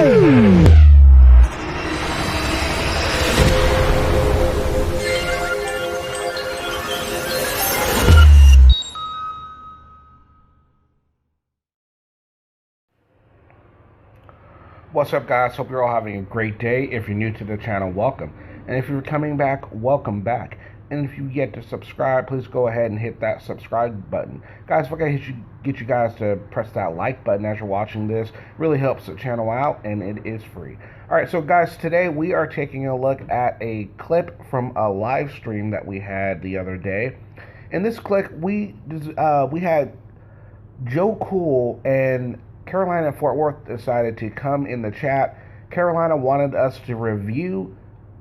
What's up, guys? Hope you're all having a great day. If you're new to the channel, welcome. And if you're coming back, welcome back. And if you yet to subscribe, please go ahead and hit that subscribe button. Guys, if I can get you guys to press that like button as you're watching this, it really helps the channel out, and it is free. Alright, so guys, today we are taking a look at a clip from a live stream that we had the other day. In this clip, we had Joe Cool and Carolina Fort Worth decided to come in the chat. Carolina wanted us to review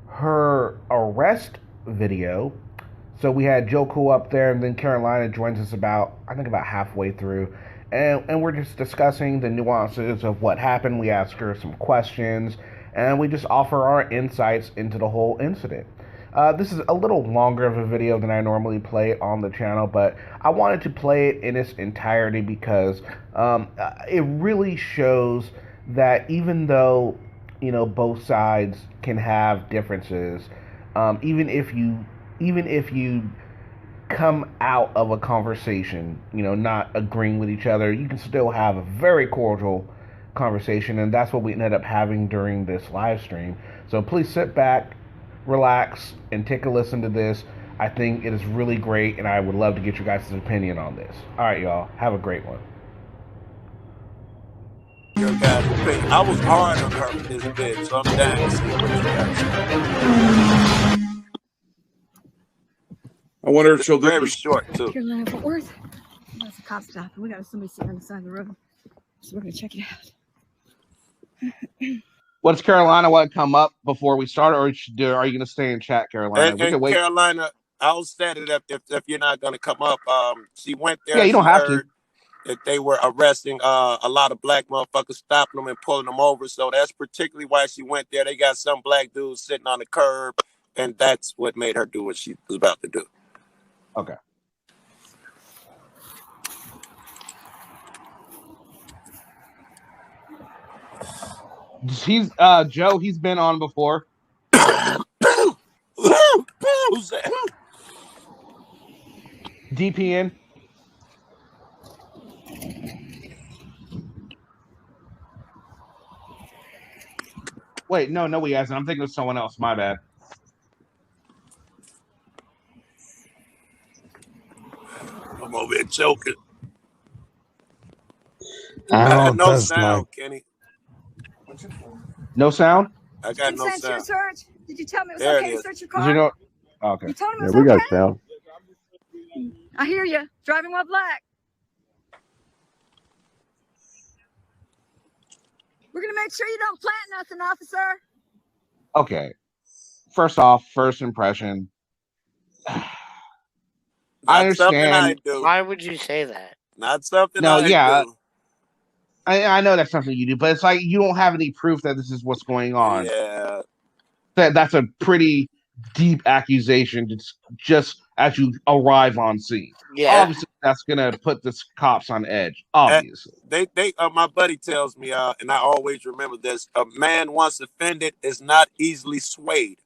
her arrest video. So we had Joe Cool up there, and then Carolina joins us about halfway through. And we're just discussing the nuances of what happened. We ask her some questions, and we just offer our insights into the whole incident. This is a little longer of a video than I normally play on the channel, but I wanted to play it in its entirety because it really shows that even though, you know, both sides can have differences, even if you come out of a conversation, you know, not agreeing with each other, you can still have a very cordial conversation, and that's what we ended up having during this live stream. So please sit back, relax, and take a listen to this. I think it is really great, and I would love to get your guys' opinion on this. All right, y'all, have a great one. I was hard on her for this bit, so I'm down to see what you got. I wonder if she'll do very short too. Carolina Fort Worth. That's a cop stop, and we got somebody sitting on the side of the road, so we're gonna check it out. What does Carolina want to come up before we start, or are you going to stay in chat, Carolina? And Carolina, I'll set it up if you're not going to come up. She went there. Yeah, you don't have to. That they were arresting a lot of black motherfuckers, stopping them and pulling them over. So that's particularly why she went there. They got some black dudes sitting on the curb, and that's what made her do what she was about to do. Okay. He's Joe. He's been on before. DPN. Wait, no, he hasn't. I'm thinking of someone else. My bad. I'm over here choking. I got no sound, Kenny. No sound? I got no sound. Search? Did you tell me it was okay to search your car? Did you know? Oh, okay. You told him it was we okay? got sound. I hear you. Driving while black. We're going to make sure you don't plant nothing, officer. Okay. First off, first impression. I understand. I do. Why would you say that? Not something I do. I know that's something you do, but it's like you don't have any proof that this is what's going on. Yeah. That's a pretty deep accusation just as you arrive on scene. Yeah. Obviously, that's gonna put the cops on edge. Obviously. They my buddy tells me, and I always remember this: a man once offended is not easily swayed.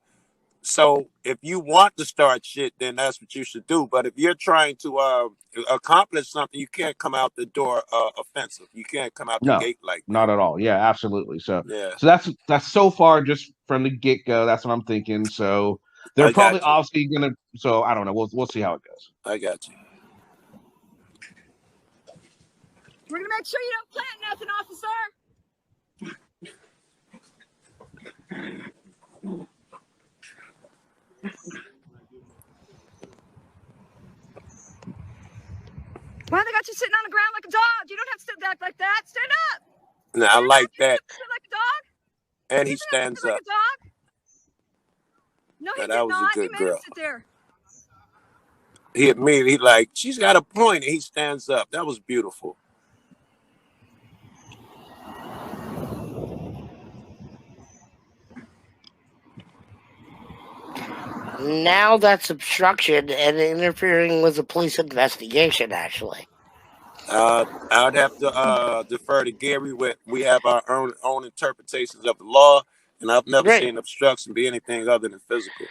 So if you want to start shit, then that's what you should do. But if you're trying to accomplish something, you can't come out the door offensive. You can't come out the gate like that. Not at all. Yeah, absolutely. So yeah. So that's so far just from the get go. That's what I'm thinking. So they're probably obviously gonna. So I don't know. We'll see how it goes. I got you. We're gonna make sure you don't plant nothing, officer. Why they got you sitting on the ground like a dog? You don't have to sit back like that. Stand up. No, I like that. Sit like a dog. And he stands up. Like a dog? No, he did that was not. a good You made girl. him sit there. He immediately like, she's got a point, and he stands up. That was beautiful. Now that's obstruction and interfering with the police investigation, actually. I'd have to defer to Gary. We have our own interpretations of the law, and I've never seen obstruction be anything other than physical.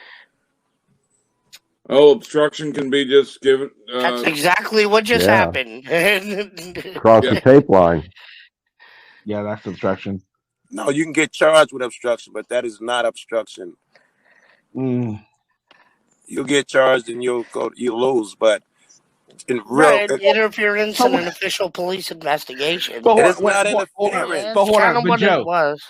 Oh, obstruction can be just given. That's exactly what just happened. Cross the tape line. Yeah, that's obstruction. No, you can get charged with obstruction, but that is not obstruction. Mm. You'll get charged and you lose, but in real interference in an official police investigation. It is not interference. But hold on, but Joe, it was.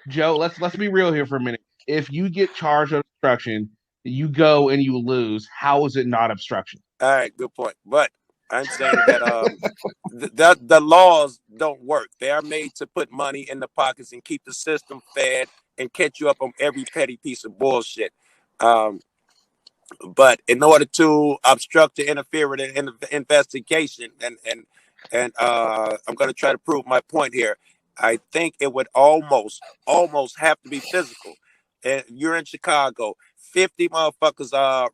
Joe, let's be real here for a minute. If you get charged with obstruction, you go and you lose. How is it not obstruction? All right, good point. But I'm saying that the laws don't work. They are made to put money in the pockets and keep the system fed and catch you up on every petty piece of bullshit. But in order to obstruct or interfere with an investigation, and I'm going to try to prove my point here. I think it would almost have to be physical. You're in Chicago. 50 motherfuckers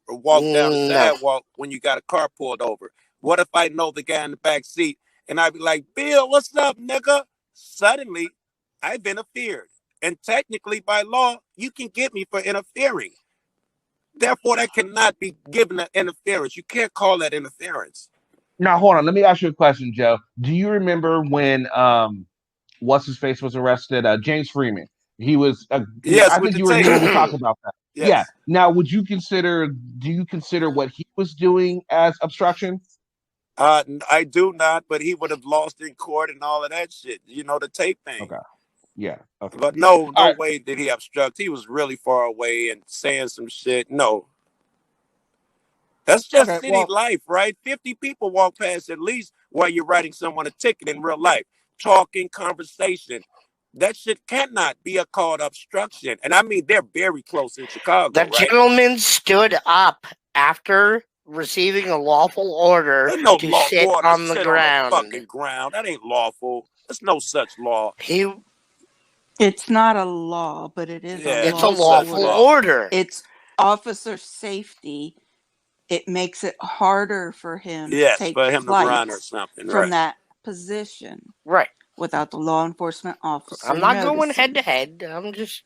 walk down the sidewalk when you got a car pulled over. What if I know the guy in the back seat and I'd be like, Bill, what's up, nigga? Suddenly, I've interfered. And technically, by law, you can get me for interfering. Therefore, that cannot be given an interference. You can't call that interference. Now, hold on. Let me ask you a question, Joe. Do you remember when what's his face was arrested? James Freeman. He was. Yes, I think you were here when we talked about that. Yes. Yeah. Now, do you consider what he was doing as obstruction? I do not, but he would have lost in court and all of that shit. You know, the tape thing. Okay. Yeah. Okay. But no way did he obstruct. He was really far away and saying some shit. No. That's just city life, right? 50 people walk past at least while you're writing someone a ticket in real life. Talking, conversation. That shit cannot be called obstruction. And I mean, they're very close in Chicago, The gentleman stood up after receiving a lawful order to sit on the ground. On the fucking ground. That ain't lawful. There's no such law. It's not a law, but it is a lawful order. It's officer safety. It makes it harder for him to take to run or something from that position. Right. Without the law enforcement officer. I'm not going head to head. I'm just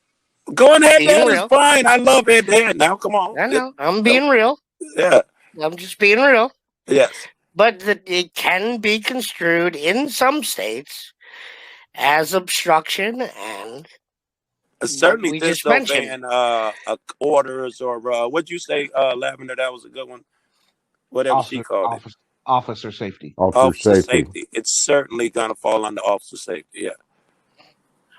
going head to head is fine. I love head to head. Now, come on. I know. I'm being real. Yeah. I'm just being real. Yes. But it can be construed in some states as obstruction and certainly disobeying orders or what'd you say, Lavender? That was a good one. Whatever she called it. Officer safety. Officer safety. It's certainly gonna fall under officer safety. Yeah.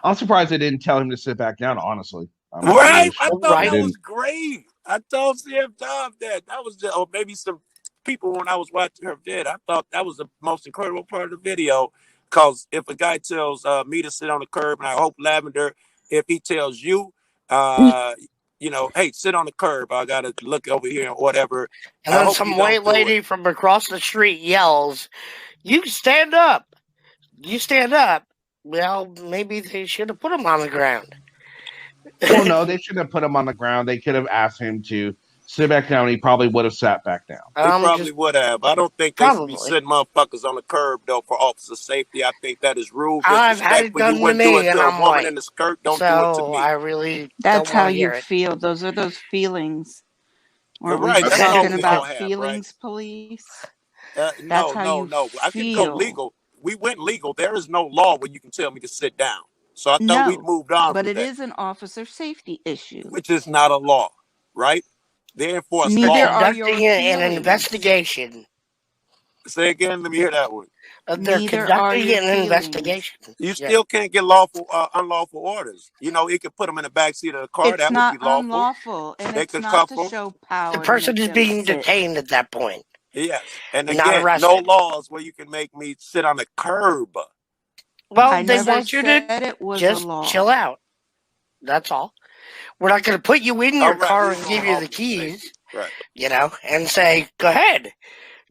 I'm surprised they didn't tell him to sit back down. Honestly. Right. I thought that was great. I told CFW that was just, or maybe some people when I was watching her vid. I thought that was the most incredible part of the video. Because if a guy tells me to sit on the curb, and I hope Lavender, if he tells you, you know, hey, sit on the curb. I gotta look over here or whatever. And then some white lady from across the street yells, "You stand up! You stand up!" Well, maybe they should have put him on the ground. Well, no, they shouldn't have put him on the ground. They could have asked him to sit back down. He probably would have sat back down. They probably would have. I don't think they should be sitting motherfuckers on the curb though for officer safety. I think that is rude. I've had it done to me, and I'm white. In the skirt, don't do it to me. I really. That's how you feel. Those are those feelings. We're talking about feelings, police. No. I can go legal. We went legal. There is no law where you can tell me to sit down. So I thought we moved on. But it is an officer safety issue, which is not a law, right? They enforce law. Conducting an investigation. Say again. Let me hear that one. They're conducting an investigation. You still can't get unlawful orders. You know, it could put them in the backseat of the car. It's that not would be lawful. Unlawful, and they it's could not to show power. The person is being detained at that point. Yes, and again, no laws where you can make me sit on the curb. Well, they want you to just chill out. That's all. We're not going to put you in your car and give you the keys, you know, and say, go ahead,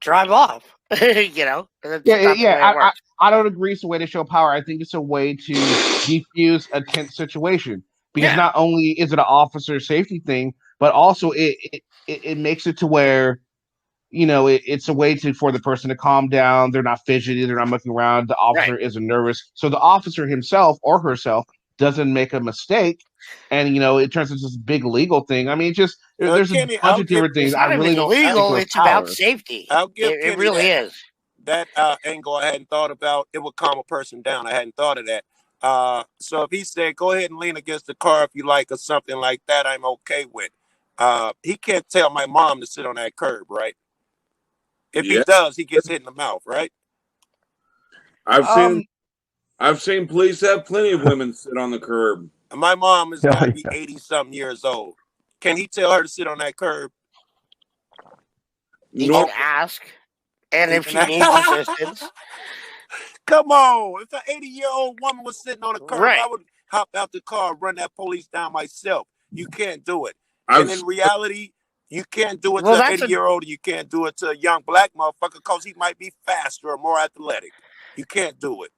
drive off, you know. I don't agree it's a way to show power. I think it's a way to defuse a tense situation. Because not only is it an officer safety thing, but also it makes it to where, it's a way for the person to calm down. They're not fidgety. They're not looking around. The officer isn't nervous. So the officer himself or herself doesn't make a mistake. And, it turns into this big legal thing. I mean, there's Kenny, a bunch of different things. It's not even illegal. It's about safety. I'll give it really is. That angle I hadn't thought about. It would calm a person down. I hadn't thought of that. So if he said, go ahead and lean against the car if you like or something like that, I'm okay with. He can't tell my mom to sit on that curb, right? If he does, he gets hit in the mouth, right? I've seen police have plenty of women sit on the curb. My mom is got to be 80-something years old. Can he tell her to sit on that curb? He can ask, and if she needs assistance. Come on. If an 80-year-old woman was sitting on the curb, I would hop out the car and run that police down myself. You can't do it. And in reality, you can't do it to an 80-year-old. You can't do it to a young black motherfucker because he might be faster or more athletic. You can't do it.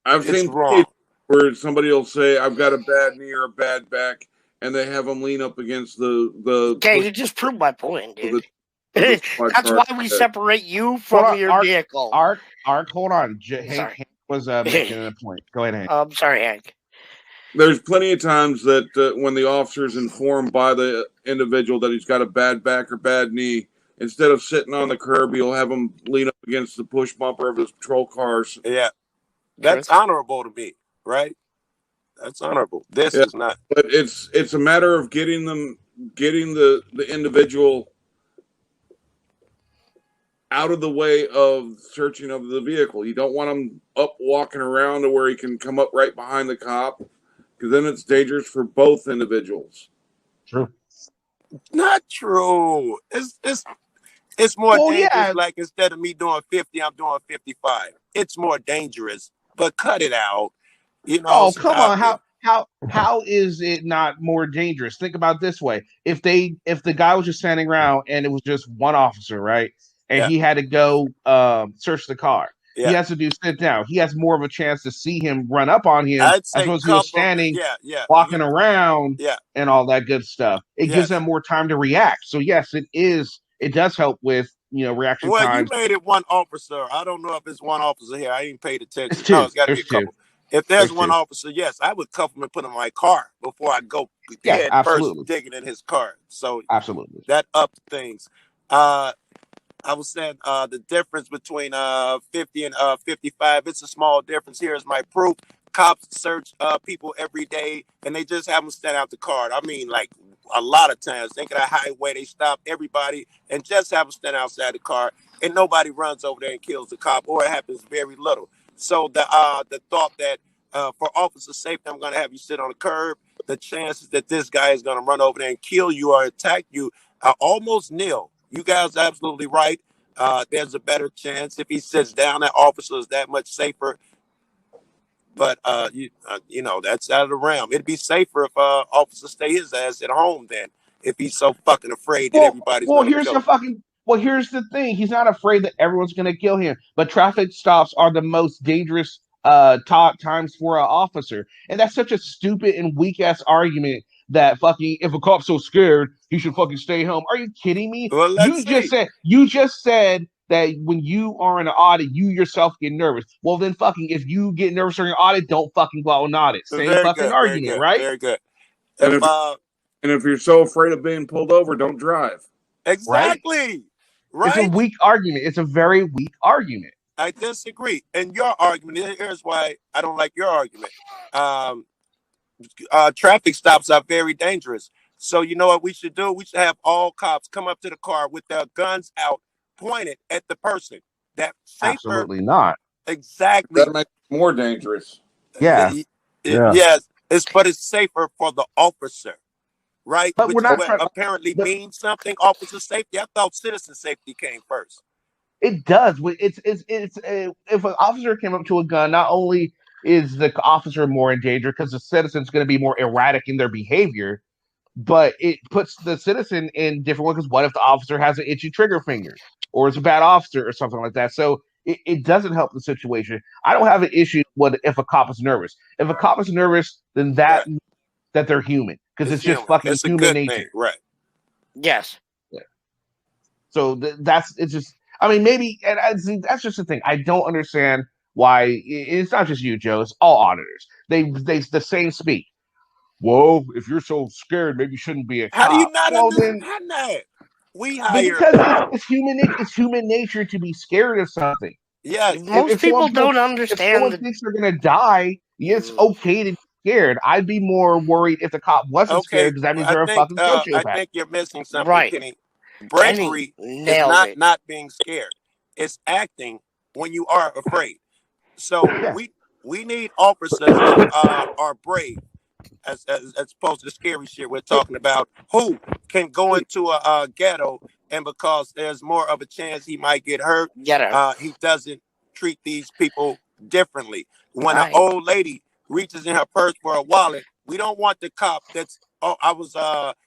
I've seen wrong. Where somebody will say, I've got a bad knee or a bad back, and they have them lean up against the Okay, you just proved my point, dude. That's why we separate you from your vehicle. Art, hold on. Hank was making a point. Go ahead, Hank. I'm sorry, Hank. There's plenty of times that when the officer is informed by the individual that he's got a bad back or bad knee, instead of sitting on the curb, he'll have him lean up against the push bumper of his patrol cars. Yeah, that's honorable to me, right? That's honorable. This is not. But it's a matter of getting the individual out of the way of searching of the vehicle. You don't want him up walking around to where he can come up right behind the cop, because then it's dangerous for both individuals. True. Not true. It's more dangerous. Yeah. Like instead of me doing 50, I'm doing 55. It's more dangerous. But cut it out. Oh, come on. How is it not more dangerous? Think about it this way. If the guy was just standing around and it was just one officer, right? And he had to go search the car. Yeah. He has to sit down. He has more of a chance to see him run up on him as opposed to he was standing, walking around, and all that good stuff. It gives them more time to react. So yes, it does help with reaction time. Well, you made it one officer. I don't know if it's one officer here. I ain't paid attention. It's two. No, it's got to be a couple. If there's one officer, yes, I would cuff him and put him in my car before I go head first digging in his car. So absolutely, that ups things. I was saying the difference between 50 and 55, it's a small difference. Here's my proof. Cops search people every day, and they just have them stand out the car. I mean, like a lot of times, they get a highway, they stop everybody and just have them stand outside the car, and nobody runs over there and kills the cop, or it happens very little. So the thought that for officer safety, I'm going to have you sit on the curb, the chances that this guy is going to run over there and kill you or attack you are almost nil. You guys are absolutely right. There's a better chance if he sits down. That officer is that much safer. But that's out of the realm. It'd be safer if officer stay his ass at home then. If he's so fucking afraid that everybody's going to kill him. Here's the thing. He's not afraid that everyone's going to kill him. But traffic stops are the most dangerous times for an officer, and that's such a stupid and weak ass argument. That fucking if a cop's so scared, he should fucking stay home. Are you kidding me? Well, you just said that when you are in an audit, you yourself get nervous. Well, then fucking if you get nervous during an audit, don't fucking go out and audit. Same fucking argument, right? Very good. And if you're so afraid of being pulled over, don't drive. Exactly. Right? It's a weak argument. It's a very weak argument. I disagree. And your argument, here's why I don't like your argument. Traffic stops are very dangerous. So you know what we should do? We should have all cops come up to the car with their guns out, pointed at the person. That's safer. Absolutely not. Exactly. That makes it more dangerous. Yeah. Yes. But it's safer for the officer, right? But which we're not apparently means something. Officer safety. I thought citizen safety came first. It does. It's if an officer came up to a gun, not only is the officer more in danger because the citizen's going to be more erratic in their behavior, but it puts the citizen in different ways. Because what if the officer has an itchy trigger finger or is a bad officer or something like that? So it doesn't help the situation. I don't have an issue with if a cop is nervous. If a cop is nervous, then that they're human because it's just fucking human nature. Thing. Right. Yes. So it's just. I mean, maybe and that's just the thing. I don't understand why it's not just you, Joe. It's all auditors. They the same speak. Well, if you're so scared, maybe you shouldn't be a How do you cop. not Well, then understand that? We hire. because it's human nature to be scared of something. Yes. Most people don't understand. If someone thinks they're gonna die, it's okay to be scared. I'd be more worried if the cop wasn't scared because that means they're a fucking sociopath. I think you're missing something, Right. Kenny. Bravery is not being scared. It's acting when you are afraid. So we need officers who are brave, as opposed to the scary shit we're talking about, who can go into a ghetto, and because there's more of a chance he might get hurt, he doesn't treat these people differently. When an old lady reaches in her purse for a wallet, we don't want the cop that's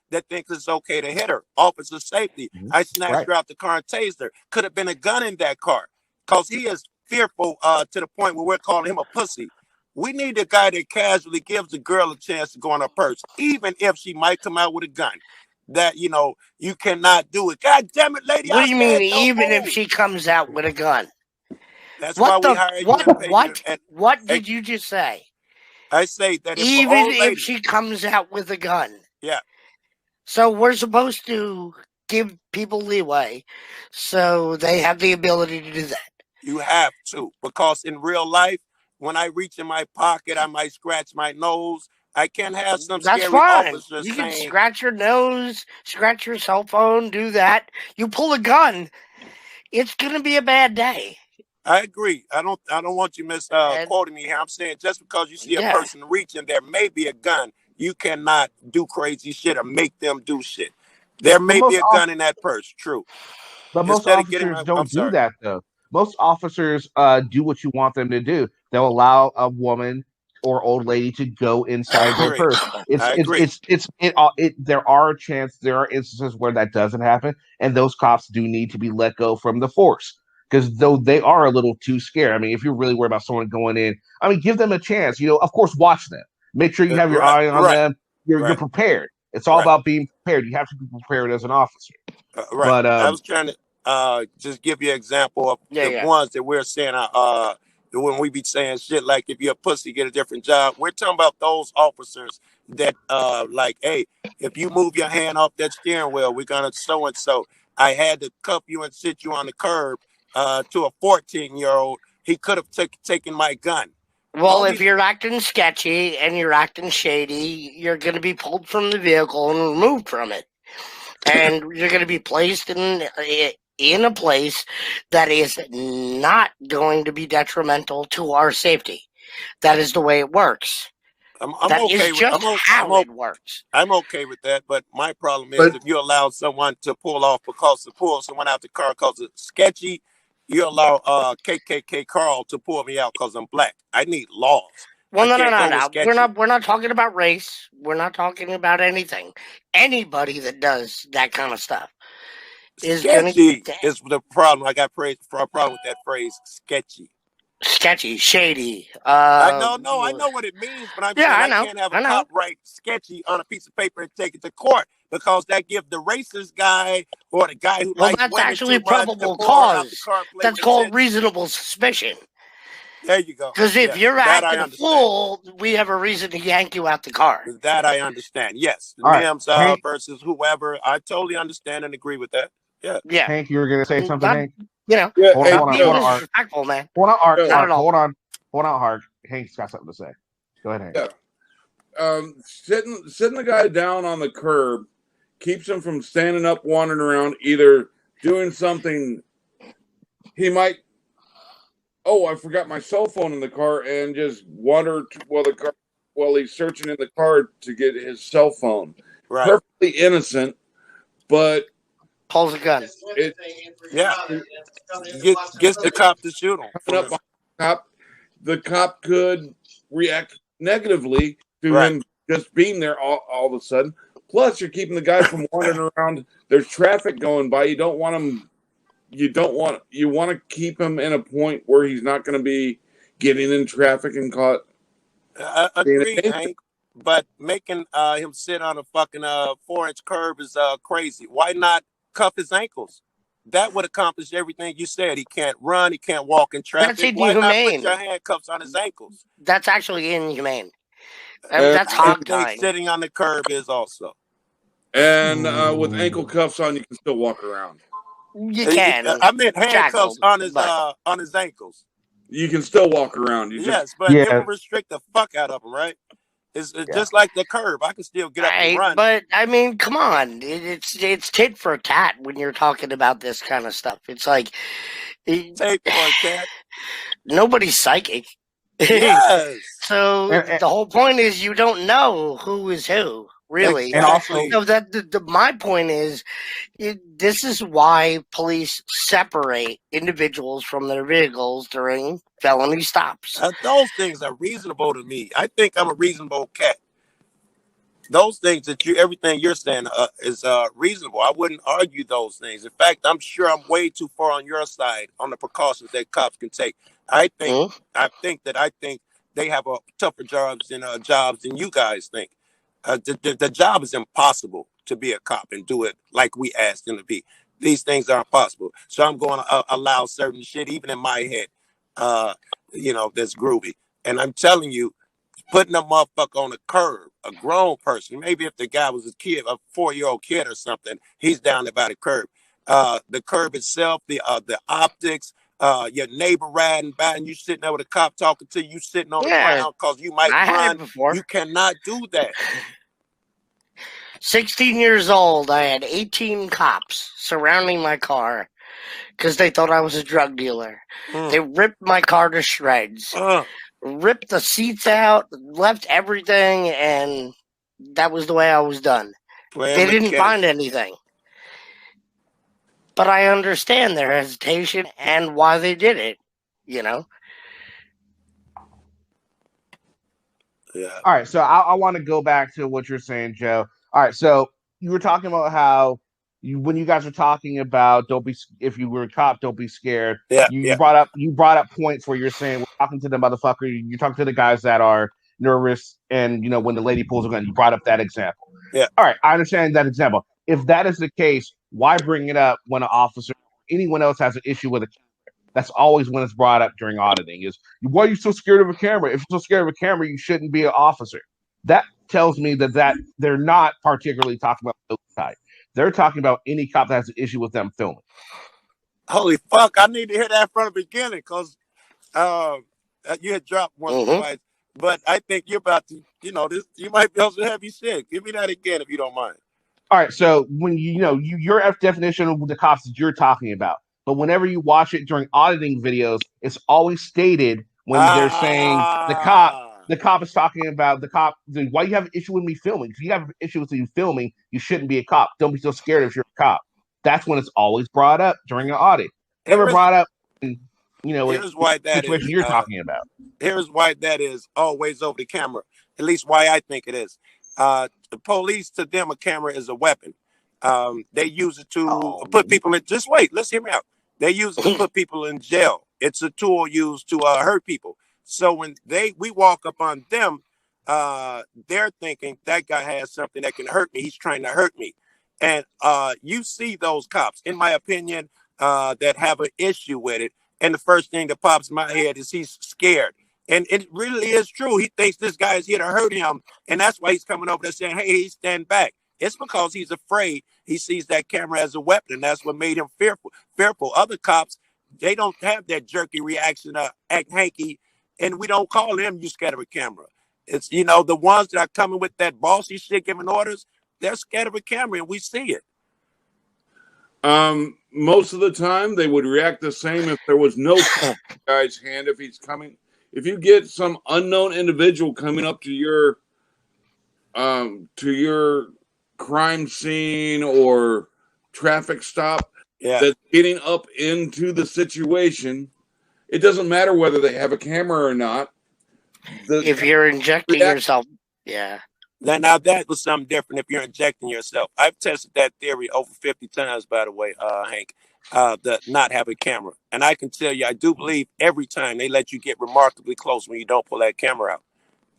that thinks it's okay to hit her. Officer safety. I snatched her out the car and tased her. Could have been a gun in that car, because he is fearful to the point where we're calling him a pussy. We need a guy that casually gives the girl a chance to go in her purse, even if she might come out with a gun. That, you cannot do it. God damn it, lady. What do you mean, even if she comes out with a gun? That's why we hire you and pay you. What did you just say? I say that even if she comes out with a gun. Yeah. So we're supposed to give people leeway so they have the ability to do that. You have to, because in real life, when I reach in my pocket, I might scratch my nose. I can't have some scary officers you saying, can scratch your nose, scratch your cell phone, do that. You pull a gun, it's gonna be a bad day. I agree. I don't want you misquoting me here. I'm saying just because you see a person reaching, there may be a gun. You cannot do crazy shit or make them do shit. There may be a gun in that purse. True. But most officers don't do that, though. Most officers do what you want them to do. They'll allow a woman or old lady to go inside their purse. There are instances where that doesn't happen, and those cops do need to be let go from the force, because though they are a little too scared. I mean, if you're really worried about someone going in, I mean, give them a chance. Of course, watch them. Make sure you have your eye on them. You're prepared. It's all about being prepared. You have to be prepared as an officer. Right. But I was trying to just give you an example of the ones that we're saying when we be saying shit like, if you're a pussy, get a different job. We're talking about those officers that like, hey, if you move your hand off that steering wheel, we're gonna so and so. I had to cuff you and sit you on the curb to a 14-year-old. He could have taken my gun. Well, if you're acting sketchy and you're acting shady, you're going to be pulled from the vehicle and removed from it. And you're going to be placed in a place that is not going to be detrimental to our safety. That is the way it works. I'm okay with how it works. I'm okay with that, but my problem is if you allow someone to pull off because to pull someone out the car because it's sketchy, you allow KKK Carl to pull me out because I'm black. I need laws. Well, no. We're not talking about race. We're not talking about anything. Anybody that does that kind of stuff is sketchy. Is the problem. I got praised for a problem with that phrase, sketchy. Sketchy, shady. I know what it means, but I'm saying I can't have a cop write sketchy on a piece of paper and take it to court, because that gives the racist guy or the guy who likes that's actually probable cause. That's called reasonable suspicion. There you go. Because if you're acting a fool, we have a reason to yank you out the car. That I understand. Yes, Nims versus whoever. I totally understand and agree with that. Yeah. Hank, you were gonna say something, Hank? Hold on, man. Hold on, Hark. Hank's got something to say. Go ahead, Hank. Yeah. Sitting the guy down on the curb keeps him from standing up, wandering around, either doing something he might. Oh, I forgot my cell phone in the car, and just wander while he's searching in the car to get his cell phone. Right. Perfectly innocent, but pulls a gun. Gets the cop to shoot him. The cop could react negatively to him just being there all of a sudden. Plus, you're keeping the guy from wandering around. There's traffic going by. You don't want him. You want to keep him in a point where he's not going to be getting in traffic and caught. Agreed, Hank. But making him sit on a fucking 4-inch curb is crazy. Why not cuff his ankles? that would accomplish everything you said. He can't run. He can't walk in traffic. That's Why not inhumane. put your handcuffs on his ankles? That's actually inhumane. That's hog I think tying. sitting on the curb is also. And with ankle cuffs on, you can still walk around. You can. I meant handcuffs on his ankles. You can still walk around. Yes, but it will restrict the fuck out of him, right? It's just like the curb. I can still get up and run. But I mean, come on, it's tit for tat when you're talking about this kind of stuff. It's like tit for tat. Nobody's psychic. Yes. So the whole point is you don't know who is who. Really, and also, so that my point is, this is why police separate individuals from their vehicles during felony stops. Those things are reasonable to me. I think I'm a reasonable cat. Those things that everything you're saying is reasonable. I wouldn't argue those things. In fact, I'm sure I'm way too far on your side on the precautions that cops can take. I think they have a tougher jobs than you guys think. The job is impossible to be a cop and do it like we asked them to be. These things are impossible. So I'm going to allow certain shit, even in my head, that's groovy. And I'm telling you, putting a motherfucker on the curb, a grown person, maybe if the guy was a kid, a 4-year-old kid or something, he's down there by the curb. The curb itself, the optics, your neighbor riding by and you sitting there with a cop talking to you, sitting on the ground because you might run. You cannot do that. 16 years old, I had 18 cops surrounding my car because they thought I was a drug dealer. They ripped my car to shreds, ripped the seats out, left everything, and that was the way I was done. They didn't find anything. But I understand their hesitation and why they did it, Yeah. All right, so I want to go back to what you're saying, Joe. All right, so you were talking about how when you guys were talking about if you were a cop, don't be scared. Yeah. You brought up points where you're saying we're talking to the motherfucker. You're talking to the guys that are nervous, and when the lady pulls a gun, you brought up that example. Yeah. All right, I understand that example. If that is the case, why bring it up when an officer or anyone else has an issue with a camera? That's always when it's brought up during auditing is, why are you so scared of a camera? If you're so scared of a camera, you shouldn't be an officer. That tells me that they're not particularly talking about those type. They're talking about any cop that has an issue with them filming. Holy fuck, I need to hear that from the beginning because you had dropped once or twice. But I think you're about to, this. You might be also heavy shit. Give me that again if you don't mind. All right, so when your definition of the cops that you're talking about, but whenever you watch it during auditing videos, it's always stated when they're saying the cop is talking about why you have an issue with me filming. If you have an issue with you filming, you shouldn't be a cop. Don't be so scared if you're a cop. That's when it's always brought up during an audit. Never brought up here's why that situation you're talking about. Here's why that is always over the camera. At least why I think it is. The police, to them, a camera is a weapon. They use it to put people in. Just wait, let's hear me out. They use it to put people in jail. It's a tool used to hurt people. So when we walk up on them, they're thinking that guy has something that can hurt me. He's trying to hurt me. And you see those cops, in my opinion, that have an issue with it. And the first thing that pops in my head is he's scared. And it really is true. He thinks this guy is here to hurt him. And that's why he's coming over there saying, hey, stand back. It's because he's afraid. He sees that camera as a weapon. And that's what made him fearful. Other cops, they don't have that jerky reaction, act hanky. And we don't call them you scared of a camera. It's, the ones that are coming with that bossy shit, giving orders, they're scared of a camera and we see it. Most of the time they would react the same if there was no guy's hand if he's coming. If you get some unknown individual coming up to your crime scene or traffic stop that's getting up into the situation, it doesn't matter whether they have a camera or not. If you're injecting yourself, Now that was something different if you're injecting yourself. I've tested that theory over 50 times, by the way, Hank, the not have a camera. And I can tell you, I do believe every time they let you get remarkably close when you don't pull that camera out.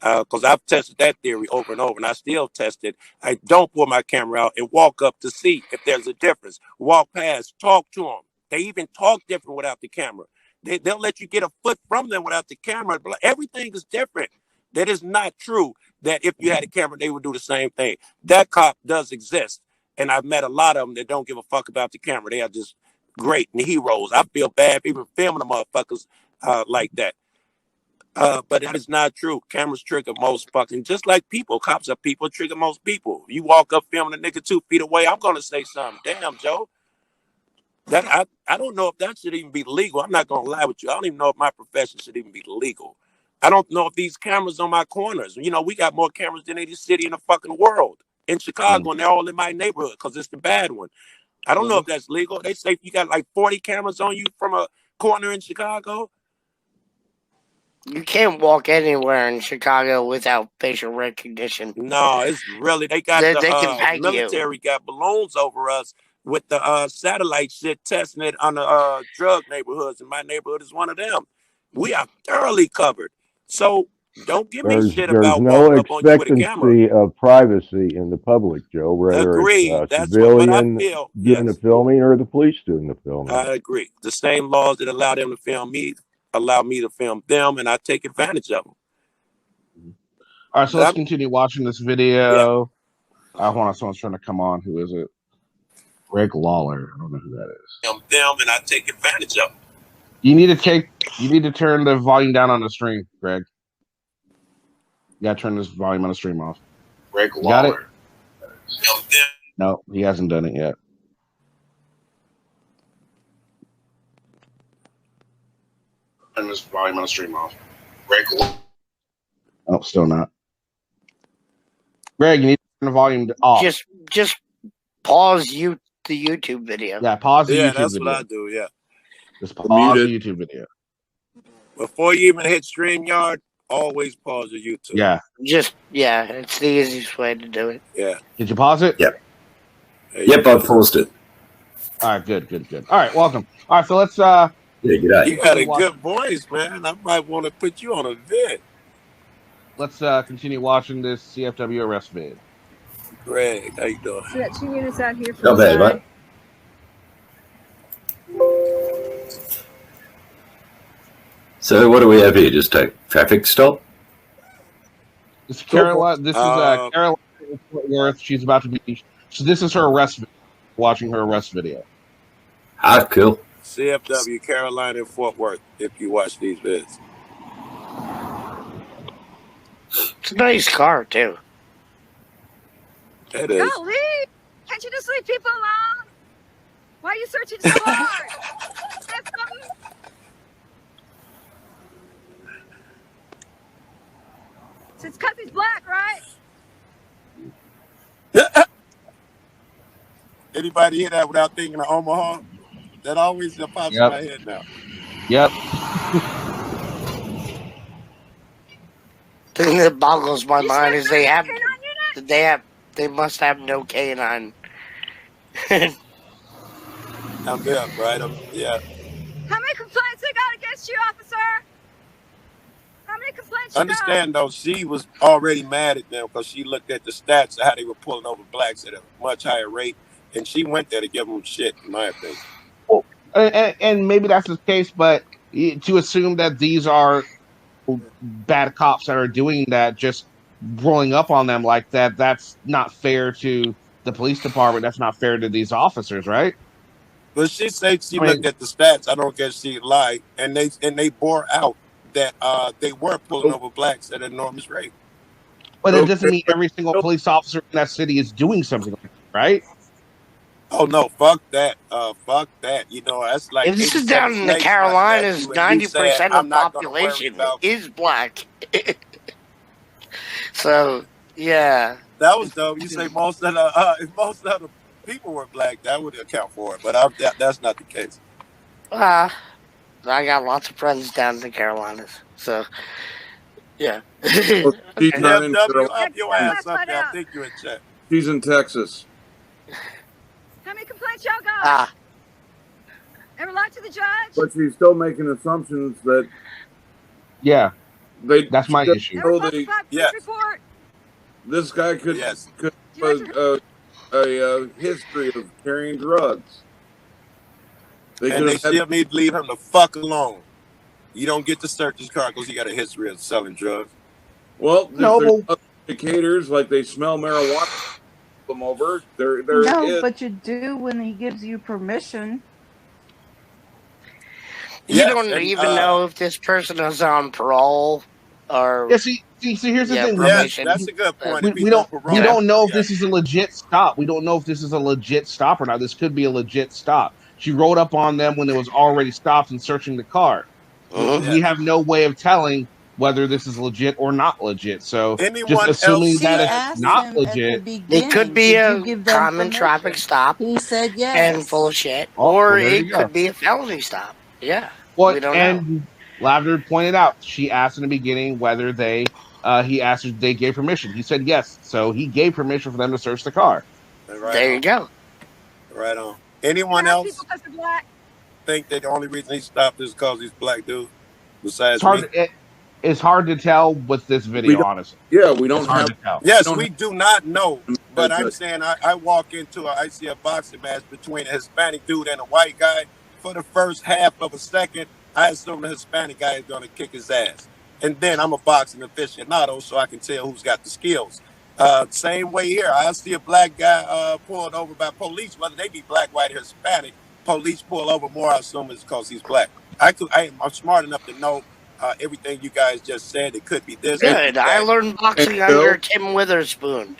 because I've tested that theory over and over, and I still test it. I don't pull my camera out and walk up to see if there's a difference. Walk past, talk to them. They even talk different without the camera. They'll let you get a foot from them without the camera. Everything is different. That is not true that if you had a camera, they would do the same thing. That cop does exist, and I've met a lot of them that don't give a fuck about the camera. They are just great and heroes. I feel bad for even filming the motherfuckers like that. But that is not true. Cameras trigger most fucking, just like people. Cops are people, trigger most people. You walk up filming a nigga 2 feet away, I'm gonna say something. Damn, Joe. That I don't know if that should even be legal. I'm not gonna lie with you. I don't even know if my profession should even be legal. I don't know if these cameras on my corners. You know, we got more cameras than any city in the fucking world. In Chicago, and they're all in my neighborhood because it's the bad one. I don't know if that's legal. They say you got like 40 cameras on you from a corner in Chicago. You can't walk anywhere in Chicago without facial recognition. No, it's really, they got the military got balloons over us with the satellite shit, testing it on the drug neighborhoods, and my neighborhood is one of them. We are thoroughly covered. So don't give me shit about walking up on you with a camera. There's no expectancy of privacy in the public, Joe, whether it's a civilian doing the filming or the police doing the filming. I agree. The same laws that allow them to film me allow me to film them, and I take advantage of them. All right, so let's continue watching this video. Hold on, someone's trying to come on. Who is it? Greg Lawler. I don't know who that is. Film them, and I take advantage of them. You need to turn the volume down on the stream, Greg. You gotta turn this volume on the stream off. Greg Lawler. Got it? No, he hasn't done it yet. Turn this volume on the stream off. Greg Lawler. Oh, still not. Greg, you need to turn the volume off. Just pause the YouTube video. Yeah, pause the YouTube video. Yeah, that's what I do, yeah. Just pause the YouTube video. Before you even hit StreamYard, always pause the YouTube. Yeah. It's the easiest way to do it. Yeah. Did you pause it? Yep. Yep, I paused it. All right, good. All right, welcome. All right, so let's yeah, good day. You got a good voice, man. I might want to put you on a vid. Let's continue watching this CFW arrest vid. Greg, how you doing? So that 2 units out here. Not bad, mate. So what do we have here? Just a traffic stop? This is Caroline. This is Caroline in Fort Worth. She's about to be. So this is her arrest video. Watching her arrest video. Ah, cool. CFW, Carolina, and Fort Worth. If you watch these vids. It's a nice car too. It is. Golly! Can't you just leave people alone? Why are you searching so hard? That's something. It's because he's black, right? Anybody hear that without thinking of Omaha? That always pops in my head now. Yep. The thing that boggles my mind is they must have no canine. I'm there, right? Yeah. How many complaints they got against you, officer? How many complaints you Understand, though, she was already mad at them because she looked at the stats of how they were pulling over blacks at a much higher rate, and she went there to give them shit, in my opinion. Well, and maybe that's the case, but to assume that these are bad cops that are doing that, just rolling up on them like that, that's not fair to the police department. That's not fair to these officers, right? But she said she looked at the stats. I don't guess she lied, and they bore out that they were pulling over blacks at an enormous rate. But it doesn't mean every single police officer in that city is doing something like that, right? Oh no, fuck that. Fuck that. You know, that's like if this is down in the Carolinas, 90% of the population is black. So yeah. That was dope. You say most of the people were black, that would account for it. But that's not the case. I got lots of friends down in the Carolinas, so yeah. CFW, up your ass up there. I think you in chat. She's in Texas. How many complaints y'all got? Ever lied to the judge? But she's still making assumptions that. Yeah. That's my issue. This guy could have a history of carrying drugs. They still need to leave him the fuck alone. You don't get to search his car because he got a history of selling drugs. Well, no, there's other indicators like they smell marijuana. Them over. But you do when he gives you permission. You don't even know if this person is on parole or. Yeah, see, here's the thing. Yes, that's a good point. We don't know if this is a legit stop. We don't know if this is a legit stop or not. This could be a legit stop. She rolled up on them when it was already stopped and searching the car. We have no way of telling whether this is legit or not legit. So just assuming that it's not legit, it could be a common traffic stop. He said yes. And full of shit. Or it could be a felony stop. Yeah. Well, we don't know. Lavender pointed out, she asked in the beginning whether he asked if they gave permission. He said yes. So he gave permission for them to search the car. There you go. Right on. Anyone else think that the only reason he stopped is because he's black dude? Besides it's hard to tell with this video, honestly. Yeah, we don't have to tell. Yes, we do not know. But I'm saying I walk into I see a boxing match between a Hispanic dude and a white guy. For the first half of a second, I assume the Hispanic guy is going to kick his ass. And then I'm a boxing aficionado, so I can tell who's got the skills. Same way here. I see a black guy pulled over by police, whether they be black, white, or Hispanic. Police pull over more, I assume it's because he's black. I'm smart enough to know everything you guys just said. It could be this. Good. I learned boxing under Tim Witherspoon.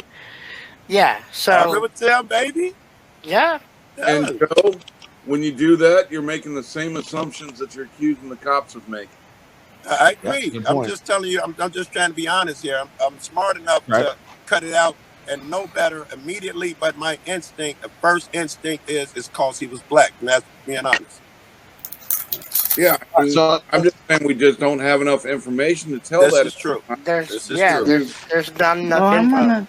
Yeah, so. Rivertown, baby. Yeah. And Joe, when you do that, you're making the same assumptions that you're accusing the cops of making. I agree. I'm just telling you, I'm just trying to be honest here. I'm smart enough to cut it out and know better immediately, but my instinct, the first instinct is because he was black, and that's being honest. Yeah, so I'm just saying we just don't have enough information to tell that is true. There's not enough info.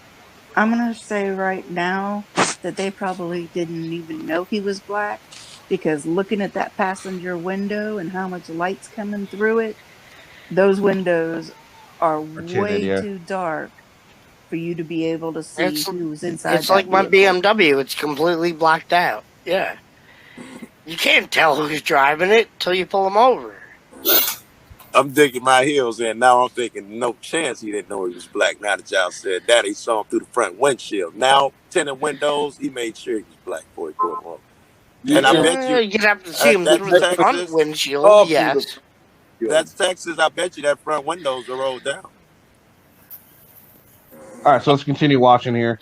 I'm gonna say right now that they probably didn't even know he was black, because looking at that passenger window and how much light's coming through it, those windows are way too dark for you to be able to see who's inside. It's like my BMW; it's completely blacked out. Yeah, you can't tell who's driving it till you pull them over. I'm digging my heels in. Now I'm thinking, no chance he didn't know he was black. Now that y'all said that, he saw him through the front windshield. Now, tinted windows, he made sure he was black before he pulled him over. And I bet you'd have to see him through the front windshield. Yes. That's Texas. I bet you that front windows are rolled down. All right, so let's continue watching here.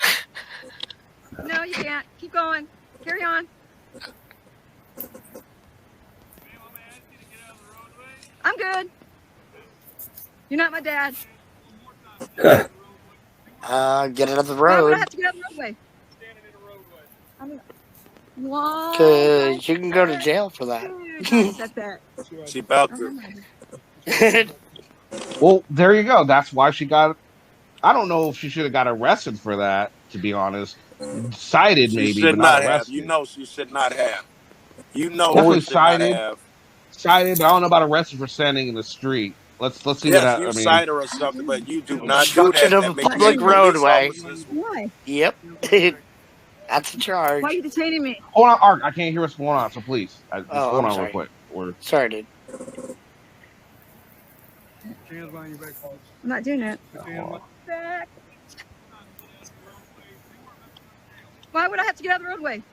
No, you can't. Keep going. Carry on. I'm good. You're not my dad. Get out of the road. I have to get out of the roadway. Because you can go to jail for that. She about to. Well, there you go. That's why she got. I don't know if she should have got arrested for that, to be honest. Cited, maybe, but not arrested. You know she should not have. You know definitely cited. Cited, but I don't know about arrested for standing in the street. Let's see that. Yes, you cite her or something, but you do not do that. Of a public roadway. Why? Yep. That's a charge. Why are you detaining me? Hold on, Art. I can't hear what's going on, so please. Hold on real quick. Sorry, dude. I'm not doing it. Back. Why would I have to get out of the roadway?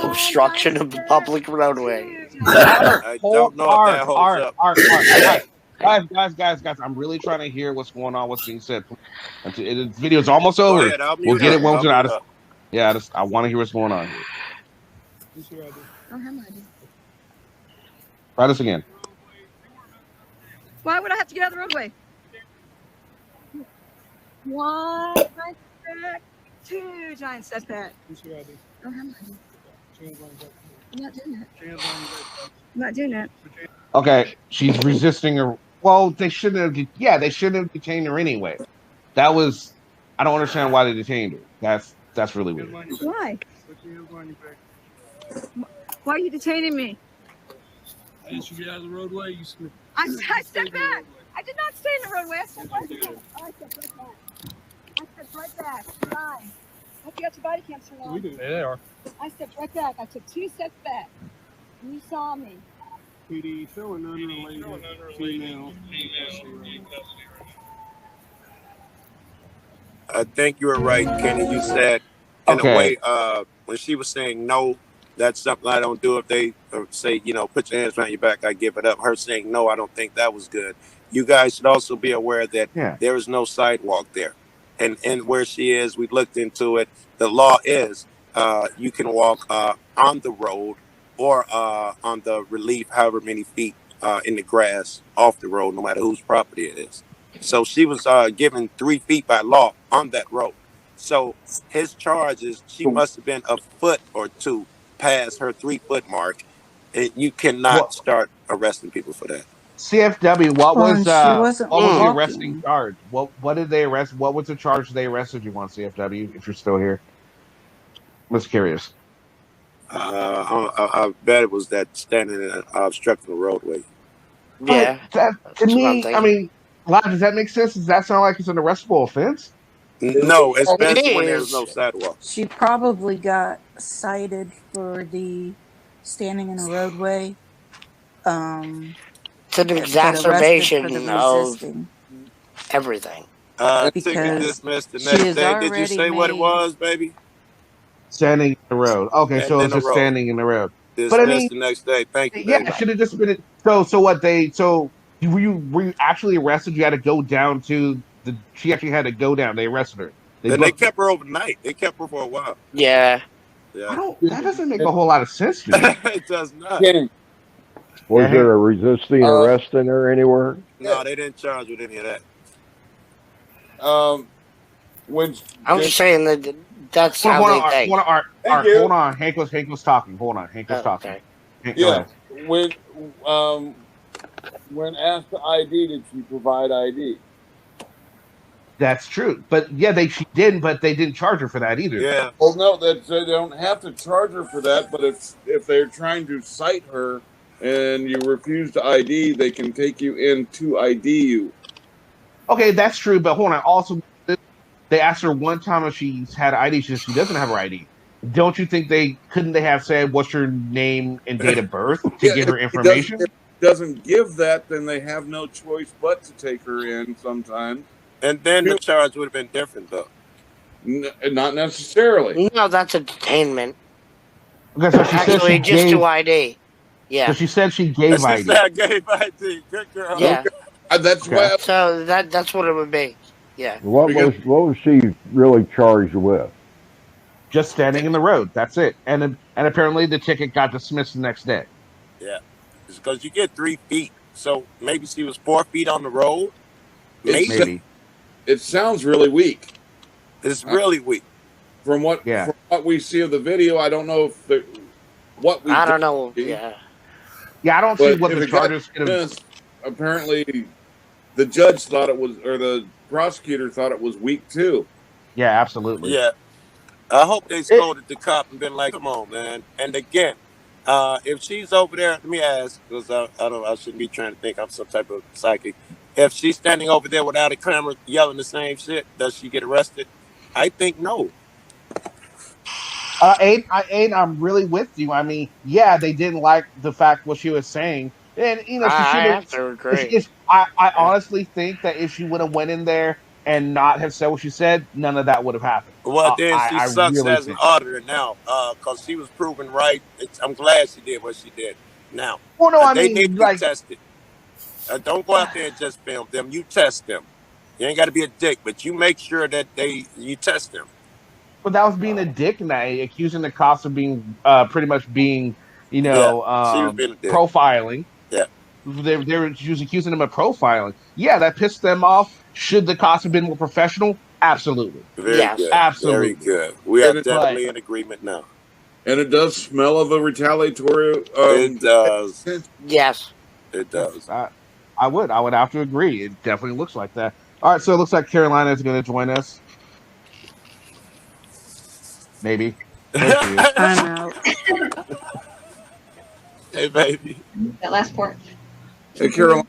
Obstruction of the public roadway. I don't know if that holds up. Guys, I'm really trying to hear what's going on, what's being said. The video's almost over. We'll get it once out. I want to hear what's going on here. Try this again. Why would I have to get out of the roadway? One giant step, two giant step back. I'm not doing that. I'm not doing that. Okay, she's resisting her. Well, they shouldn't have. Yeah, they shouldn't have detained her anyway. That was. I don't understand why they detained her. That's really weird. Why? Why are you detaining me? As you get out of the roadway, you slip. I stepped back. I did not stay in the roadway. I stepped right back. Oh, I stepped right back. I stepped right back. Fine. Hope you got your body cams turned on. We do. Yeah, they are. I stepped right back. I took 2 steps back. And you saw me. PD showing unrelated female. I think you were right, Kenny. You said, in a way, when she was saying no, that's something I don't do. If they say, put your hands behind your back, I give it up. Her saying no, I don't think that was good. You guys should also be aware that there is no sidewalk there. And where she is, we looked into it. The law is you can walk on the road or on the relief, however many feet in the grass off the road, no matter whose property it is. So she was given 3 feet by law on that road. So his charge is she must have been a foot or two past her 3-foot mark. And you cannot start arresting people for that. CFW, what was the walking. arresting charge? What did they arrest? What was the charge they arrested you on, CFW? If you're still here, I'm just curious. I bet it was that standing and obstructing the roadway. Yeah, to me, I mean, does that make sense? Does that sound like it's an arrestable offense? No, especially when there's no sidewalk. She probably got cited for the standing in a roadway. It's an exacerbation of everything. Ticket dismissed the next day. Did you say what it was, baby? Standing in the road. Okay, so it's just standing in the road. But I mean, the next day. Thank you. Yeah, should have just been it. So what they? So were you actually arrested? You had to go down to the. She actually had to go down. They arrested her. They kept her overnight. They kept her for a while. Yeah. That doesn't make a whole lot of sense to me. It does not. Was there a resisting arrest in there anywhere? No, they didn't charge with any of that. I'm just saying that's how they think. Hold on. Hank was talking. Hold on. Hank was talking. Okay. When asked to ID, did she provide ID? That's true, but she didn't. But they didn't charge her for that either. Yeah. Well, no, they don't have to charge her for that. But if they're trying to cite her and you refuse to ID, they can take you in to ID you. Okay, that's true. But hold on. Also, they asked her one time if she's had ID. She said she doesn't have her ID. Don't you think they have said what's your name and date of birth to give her information? If it doesn't give that, then they have no choice but to take her in sometimes. And then the charge would have been different, though. Not necessarily. No, that's a detainment. Okay, so she actually said just to ID. Yeah. So she said she gave ID. She said I gave ID. Good girl. Yeah. That's why. So that's what it would be. Yeah. What was she really charged with? Just standing in the road. That's it. And apparently the ticket got dismissed the next day. Yeah. It's because you get 3 feet. So maybe she was 4 feet on the road. Maybe. It sounds really weak. It's really weak. From what we see of the video, I don't know if I don't know. Yeah. Yeah, I don't see what the charges. Apparently, the judge thought it was, or the prosecutor thought it was weak too. Yeah, absolutely. Yeah. I hope they scolded the cop and been like, "Come on, man!" And again, if she's over there, let me ask, because I shouldn't be trying to think I'm some type of psychic. If she's standing over there without a camera yelling the same shit, does she get arrested? I think no. I'm really with you. I mean, yeah, they didn't like the fact what she was saying, and she should have. I honestly think that if she would have went in there and not have said what she said, none of that would have happened. Well, then she sucks as an auditor now, because she was proven right. I'm glad she did what she did. Now, well, no, they need to be tested. Don't go out there and just film them. You test them. You ain't got to be a dick, but you make sure that you test them. But that was being a dick, and accusing the cops of being pretty much being, profiling. Yeah, she was accusing them of profiling. Yeah, that pissed them off. Should the cops have been more professional? Absolutely. Very good. Absolutely. Very good. We are definitely in agreement now. And it does smell of a retaliatory. It does. Yes, it does. I would have to agree. It definitely looks like that. All right, so it looks like Carolina is going to join us. Maybe. I'm out. Hey, baby. That last part. Hey, Carolina.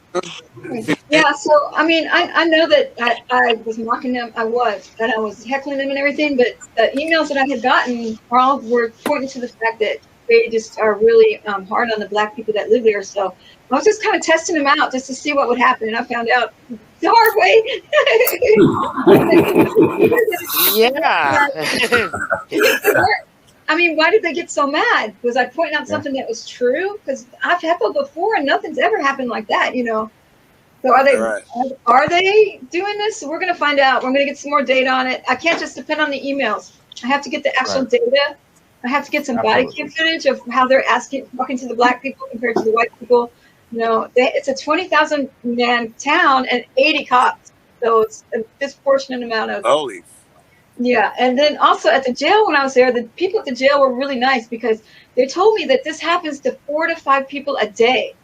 Yeah, so I mean, I know that I was mocking them. I was heckling them and everything, but the emails that I had gotten were pointing to the fact that they just are really hard on the black people that live there. So I was just kind of testing them out just to see what would happen, and I found out the hard way. Yeah. I mean, why did they get so mad? Was I pointing out something that was true? Because I've heckled before, and nothing's ever happened like that, you know. So are they doing this? We're going to find out. We're going to get some more data on it. I can't just depend on the emails. I have to get the actual data. I have to get some body cam footage of how they're talking to the black people compared to the white people. You know, it's a 20,000 man town and 80 cops. So it's a disproportionate amount of. Holy. Yeah, and then also at the jail when I was there, the people at the jail were really nice because they told me that this happens to 4 to 5 people a day.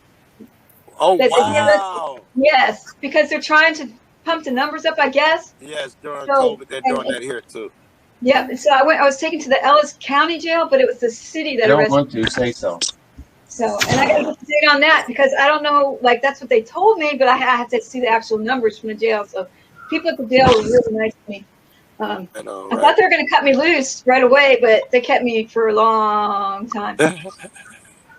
Oh, wow. Yes, because they're trying to pump the numbers up, I guess. Yes, during COVID, they're doing that here too. Yeah, so I was taken to the Ellis County Jail, but it was the city that arrested me. Don't want to say so. So, and I got to get the date on that because I don't know, like that's what they told me, but I had to see the actual numbers from the jail. So people at the jail were really nice to me. I thought they were going to cut me loose right away, but they kept me for a long time.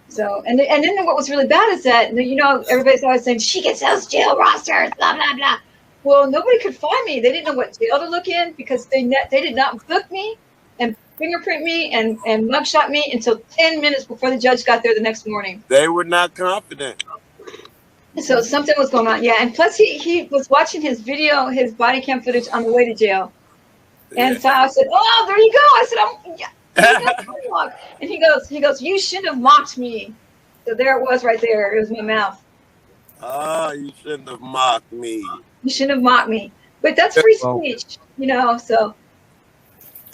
So, and then what was really bad is that, you know, everybody's always saying, she gets those jail rosters, blah, blah, blah. Well, nobody could find me. They didn't know what jail to look in because they did not book me and fingerprint me and mugshot me until 10 minutes before the judge got there the next morning. They were not confident. So something was going on. Yeah, and plus he was watching his body cam footage on the way to jail. And so I said, oh, there you go. I said, and he goes, you shouldn't have mocked me. So there it was right there. It was my mouth. Oh, you shouldn't have mocked me. You shouldn't have mocked me. But that's free speech, you know, so.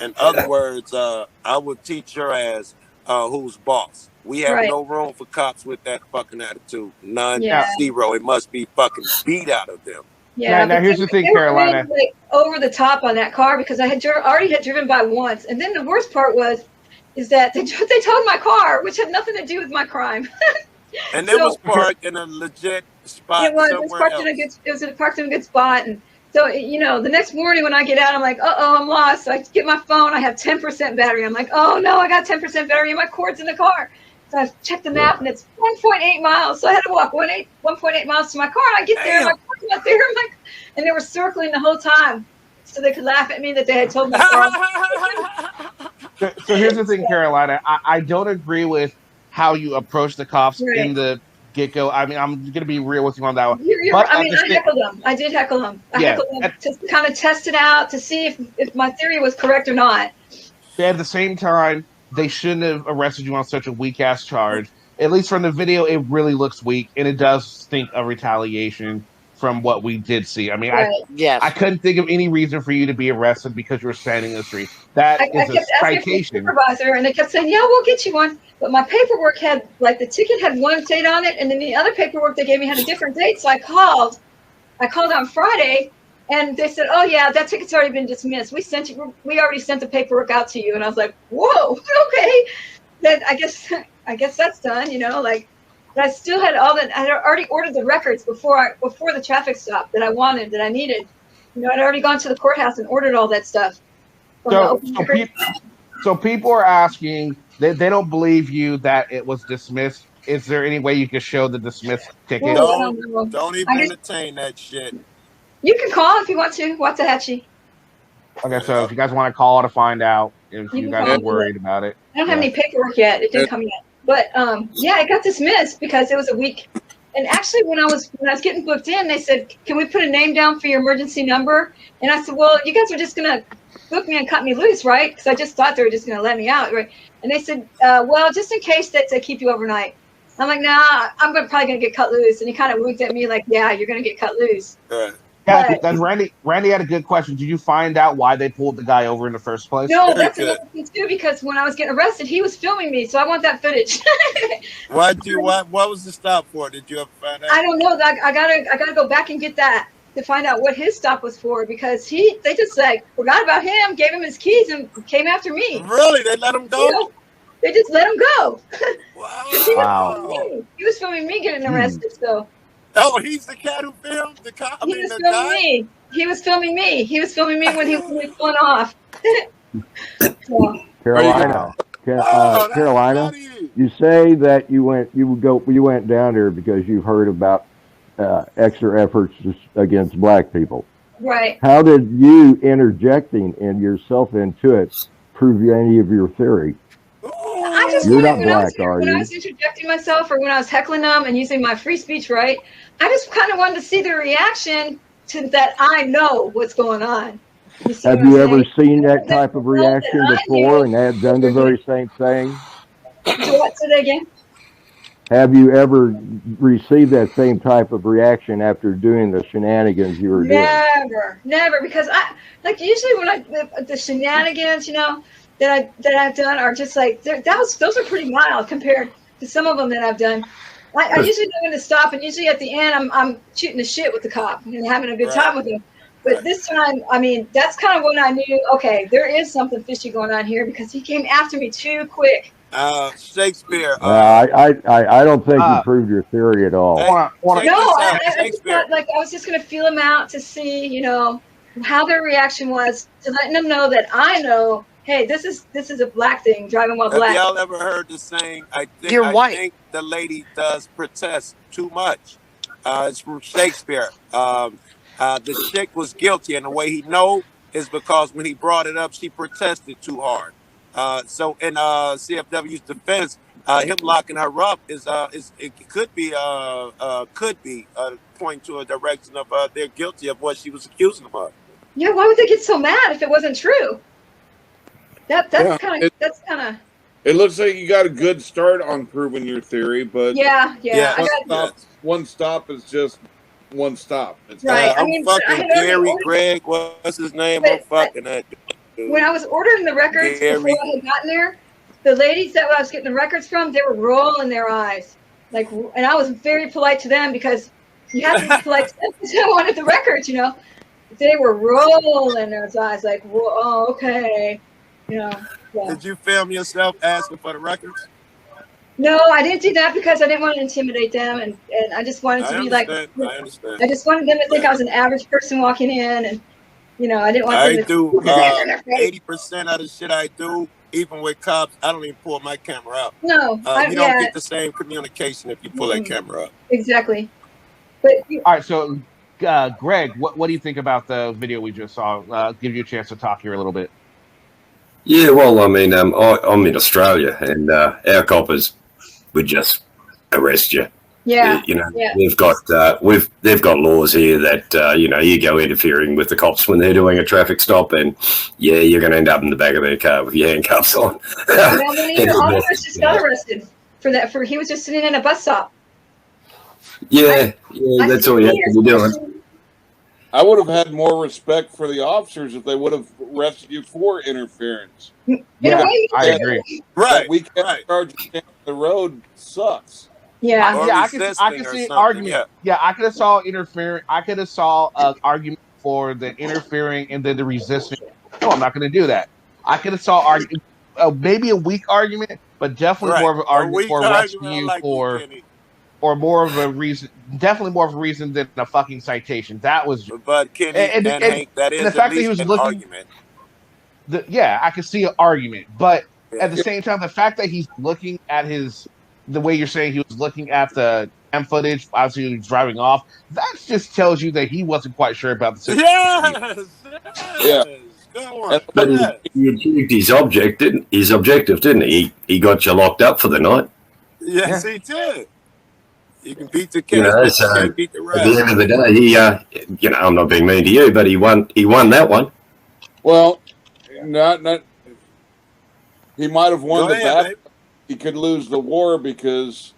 In other words, I would teach your ass who's boss. We have no room for cops with that fucking attitude. None, zero. It must be fucking beat out of them. Yeah. Now here's the thing, Carolina. Really, like, over the top on that car because I had already driven by once, and then the worst part is that they towed my car, which had nothing to do with my crime. And it was parked in a legit spot. It was. It was parked in a good spot, and so you know, the next morning when I get out, I'm like, I'm lost. So I get my phone. I have 10% battery. I'm like, oh no, I got 10% battery, and my cord's in the car. So I checked the map, and it's 1.8 miles. So I had to walk 1.8 miles to my car. And I get there, and my car's not there. I'm like, and they were circling the whole time, so they could laugh at me that they had told me. So here's the thing, Carolina. I don't agree with how you approach the cops in the get-go. I mean, I'm going to be real with you on that one. I heckled them. I did heckle them. I heckled them to kind of test it out to see if my theory was correct or not. At the same time, they shouldn't have arrested you on such a weak-ass charge. At least from the video, it really looks weak, and it does stink of retaliation from what we did see. I mean, I couldn't think of any reason for you to be arrested because you were standing in the street. That is a citation. Supervisor, and they kept saying, yeah, we'll get you one. But my paperwork had, like, the ticket had one date on it, and then the other paperwork they gave me had a different date. So I called on Friday, and they said, oh, yeah, that ticket's already been dismissed. We already sent the paperwork out to you. And I was like, whoa, okay. Then I guess that's done, you know, like. But I still had I had already ordered the records before the traffic stop that I wanted, that I needed. You know, I'd already gone to the courthouse and ordered all that stuff. So people are asking, they don't believe you that it was dismissed. Is there any way you can show the dismissed ticket? Don't even entertain that shit. You can call if you want to. Waxahachie. Okay, so if you guys want to call to find out if you guys are worried about it. I don't have any paperwork yet. It didn't come yet. But it got dismissed because it was a week. And actually, when I was getting booked in, they said, "Can we put a name down for your emergency number?" And I said, "Well, you guys are just gonna book me and cut me loose, right? Because I just thought they were just gonna let me out, right?" And they said, "Well, just in case that they keep you overnight." I'm like, "Nah, I'm probably gonna get cut loose." And he kind of winked at me like, "Yeah, you're gonna get cut loose." Yeah, that's Randy had a good question. Did you find out why they pulled the guy over in the first place? No, that's another thing too, because when I was getting arrested, he was filming me, so I want that footage. What was the stop for? Did you ever find out? I don't know. I gotta go back and get that to find out what his stop was for, because they just like forgot about him, gave him his keys, and came after me. Really? They let him go? You know, They just let him go. Wow. He was filming me getting arrested, so. Oh, he's the cat who filmed the cop. He was filming me. He was filming me. He was filming me when he was going off. So. Carolina, Carolina, you say that you went down there because you heard about extra efforts against black people. Right. How did you interjecting yourself into it prove any of your theory? I just You're not black, are you? When I was interjecting myself or when I was heckling them and using my free speech right, I just kind of wanted to see their reaction to that. I know what's going on. Have you ever seen that type of reaction before and have done the very same thing? So what? Say that again. Have you ever received that same type of reaction after doing the shenanigans you were doing? Never, because I like usually when the shenanigans, that I've done are just like those are pretty mild compared to some of them that I've done. I usually know when to stop, and usually at the end I'm shooting the shit with the cop and having a good time with him. But this time, I mean, that's kind of when I knew, okay, there is something fishy going on here because he came after me too quick. Shakespeare. I don't think you proved your theory at all. I just thought, like, I was just going to feel them out to see, how their reaction was, to letting them know that I know, hey, this is a black thing, driving while black. Have y'all ever heard the saying, I think the lady does protest too much. It's from Shakespeare. The chick was guilty, and the way he know is because when he brought it up, she protested too hard. So in CFW's defense, him locking her up could be pointing to a direction of they're guilty of what she was accusing them of. Yeah, why would they get so mad if it wasn't true? That's kind of. It looks like you got a good start on proving your theory, but one stop is just one stop. Right. I'm fucking Gary Gregg. What's his name? I'm fucking that dude. When I was ordering the records before I had gotten there, the ladies that I was getting the records from, they were rolling their eyes. And I was very polite to them because you have to be polite to them because I wanted the records, They were rolling their eyes like, oh, okay. Yeah. Did you film yourself asking for the records? No, I didn't do that because I didn't want to intimidate them, and I just wanted to be like. I understand. I just wanted them to think I was an average person walking in, and I didn't want them to. I do 80% of the shit I do, even with cops. I don't even pull my camera out. No, you don't get the same communication if you pull that camera up. Exactly. But all right, so Greg, what do you think about the video we just saw? Give you a chance to talk here a little bit. Yeah, well, I mean, I'm in Australia, and our coppers would just arrest you. Yeah, they've got laws here that you go interfering with the cops when they're doing a traffic stop, and you're going to end up in the back of their car with your handcuffs on. Oliver just got arrested for that. He was just sitting in a bus stop. Yeah, that's all you have to be doing. I would have had more respect for the officers if they would have arrested you for interference. Yeah, I agree. Right. We can't charge you the road sucks. Yeah. I can see an argument. Yeah, I could have saw interference. I could have saw an argument for the interfering and then the resisting. No, I'm not going to do that. I could have saw maybe a weak argument, but definitely more of an argument for arresting you or more of a reason, definitely more of a reason than a fucking citation. That was. But Kenny and Hank, that is the fact that he was looking. Argument. I could see an argument, but at the same time, the fact that he's looking at the way you're saying he was looking at the footage, obviously he was driving off. That just tells you that he wasn't quite sure about the situation. Yes. Go on. But he achieved his objective, didn't he? He got you locked up for the night. Yes, he did. You can beat the case, but you can't beat the rest. At the end of the day, he, I'm not being mean to you, but he won that one. Well, not. He might have won the battle. He could lose the war because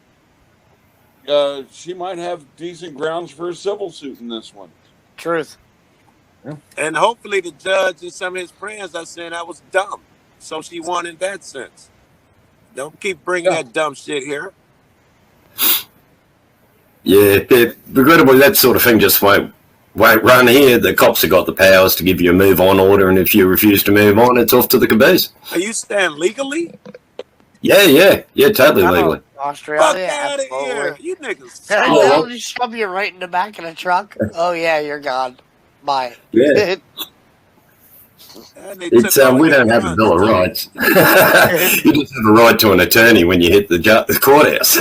she might have decent grounds for a civil suit in this one. Truth. Yeah. And hopefully the judge and some of his friends are saying that was dumb. So she won in that sense. Don't keep bringing that dumb shit here. Yeah, regrettably, that sort of thing just won't run here. The cops have got the powers to give you a move-on order, and if you refuse to move on, it's off to the caboose. Are you staying legally? Yeah, totally legally. Australia, Fuck out of absolutely. here. You niggas. They'll just shove you right in the back of the truck. Oh yeah, you're gone. Bye. Yeah. It's we don't have a Bill of Rights. You just have a right to an attorney when you hit the courthouse.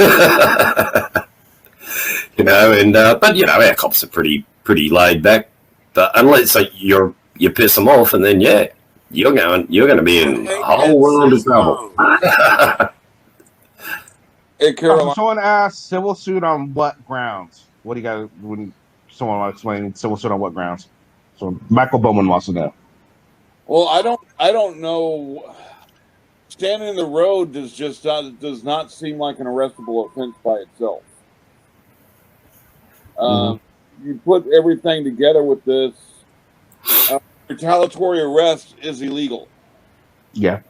And but our cops are pretty laid back. But unless you piss them off, and then you're going to be in a whole world of trouble. Hey, Caroline. Someone asked civil suit on what grounds? What do you guys? When someone will explain civil suit on what grounds? So Michael Bowman wants to know. Well, I don't know. Standing in the road does not seem like an arrestable offense by itself. You put everything together with this. Retaliatory arrest is illegal. Yeah,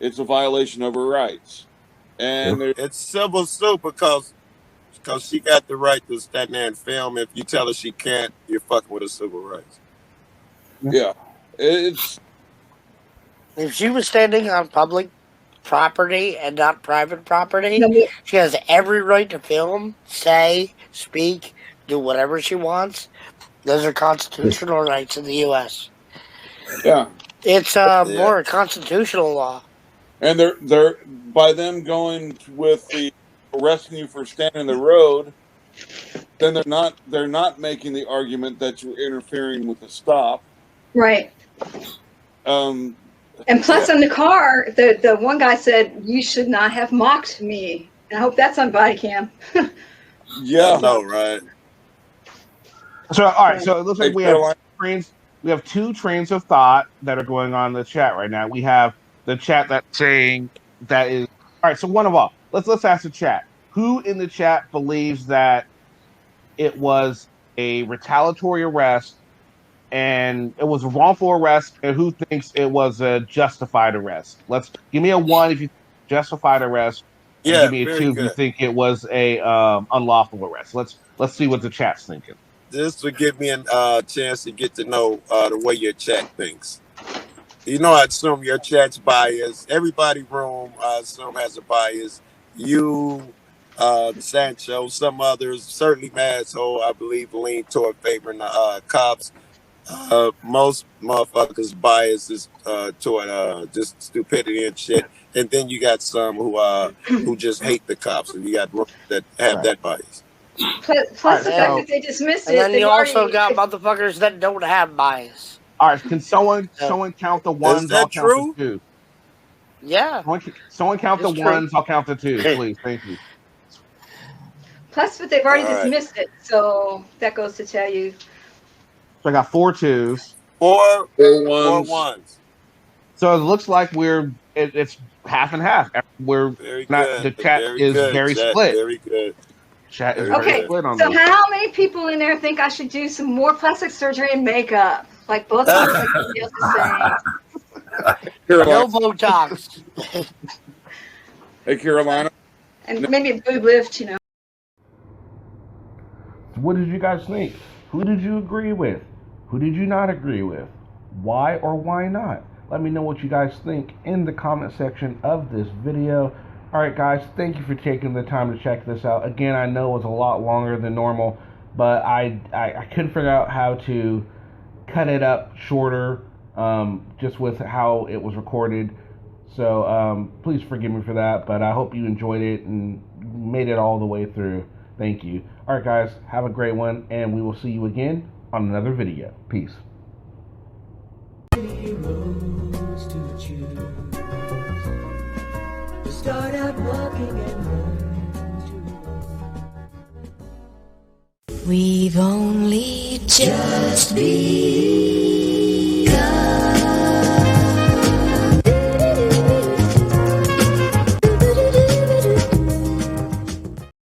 it's a violation of her rights, and it's civil suit because she got the right to stand there and film. If you tell her she can't, you're fucking with her civil rights. Yeah, it's. If she was standing on public property and not private property, she has every right to film, say, speak, do whatever she wants. Those are constitutional rights in the U.S. Yeah. It's more a constitutional law. And they're by them going with the arresting you for standing in the road, then they're not making the argument that you're interfering with the stop. Right. And plus, in the car, the one guy said, "You should not have mocked me." And I hope that's on body cam. Yeah. I know, right? So, all right. So it looks like we have two trains of thought that are going on in the chat right now. We have the chat that's saying that is all right. So one of all, let's ask the chat. Who in the chat believes that it was a retaliatory arrest and it was a wrongful arrest, and who thinks it was a justified arrest? Let's give me a 1 if you justified arrest. And give me a 2 if you think it was a unlawful arrest. Let's see what the chat's thinking. This would give me a chance to get to know the way your chat thinks. I assume your chat's biased. Everybody room, I assume, has a bias. You, Sancho, some others, certainly Madso, I believe, lean toward favoring the cops. Most motherfuckers bias is toward just stupidity and shit. And then you got some who just hate the cops, and you got that have that bias. Plus the fact that they dismissed it. And then you also got motherfuckers that don't have bias. All right, can someone count the ones? Is that I'll true? Count the two. Yeah. Someone count the ones. I'll count the two, please. Thank you. Plus, but they've already dismissed it, so that goes to tell you. So I got 4 2s. 4 ones. So it looks like it's half and half. We're very not good. The chat is very split. Very good. Chat is very split on so this. how many people in there think I should do some more plastic surgery and makeup? Like both of us, like the same. No Botox. Hey, Carolina. And maybe a boob lift, What did you guys think? Who did you agree with? Who did you not agree with? Why or why not? Let me know what you guys think in the comment section of this video. Alright guys, thank you for taking the time to check this out. Again, I know it was a lot longer than normal, but I couldn't figure out how to cut it up shorter, just with how it was recorded. So please forgive me for that, but I hope you enjoyed it and made it all the way through. Thank you. Alright guys, have a great one, and we will see you again on another video. Peace. Start out walking and we've only just begun.